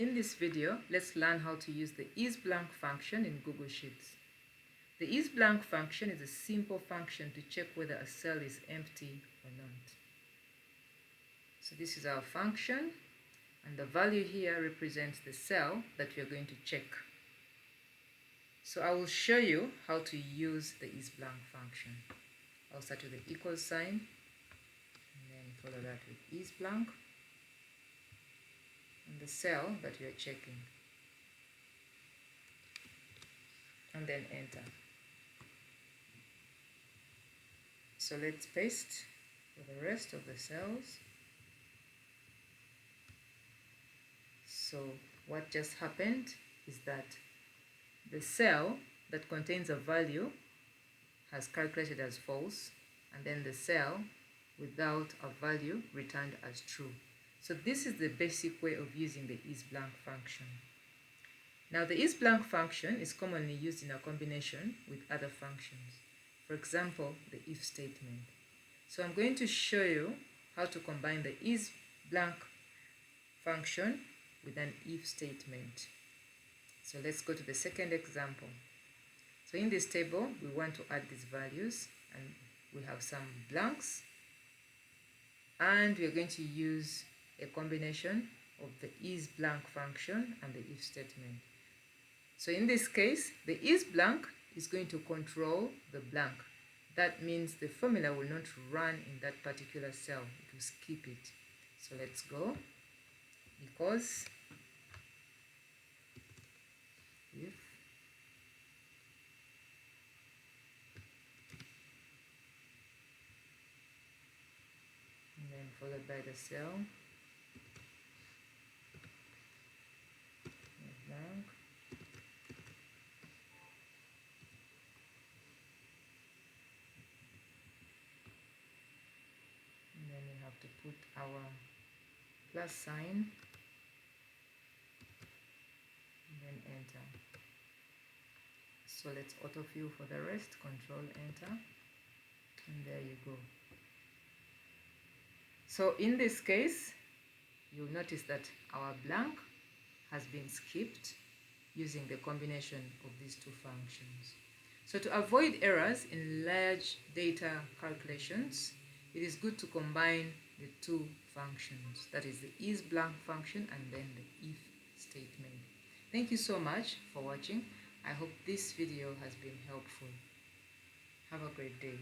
In this video, let's learn how to use the ISblank function in Google Sheets. The ISblank function is a simple function to check whether a cell is empty or not. So this is our function, and the value here represents the cell that we are going to check. So I will show you how to use the ISblank function. I'll start with the equal sign, and then follow that with ISblank, and the cell that we are checking, and then enter. So let's paste for the rest of the cells. So what just happened is that the cell that contains a value has calculated as false, and then the cell without a value returned as true. So this is the basic way of using the ISblank function. Now the ISblank function is commonly used in a combination with other functions. For example, the if statement. So I'm going to show you how to combine the ISblank function with an if statement. So let's go to the second example. So in this table, we want to add these values, and we have some blanks, and we are going to use a combination of the ISblank function and the if statement. So in this case, the ISblank is going to control the blank. That means the formula will not run in that particular cell, it will skip it. So let's go, because if and then followed by the cell blank, and then we have to put our plus sign and then enter. So let's autofill for the rest, control enter, and there you go. So in this case, you'll notice that our blank has been skipped using the combination of these two functions. So to avoid errors in large data calculations, it is good to combine the two functions, that is the ISblank function and then the if statement. Thank you so much for watching. I hope this video has been helpful. Have a great day.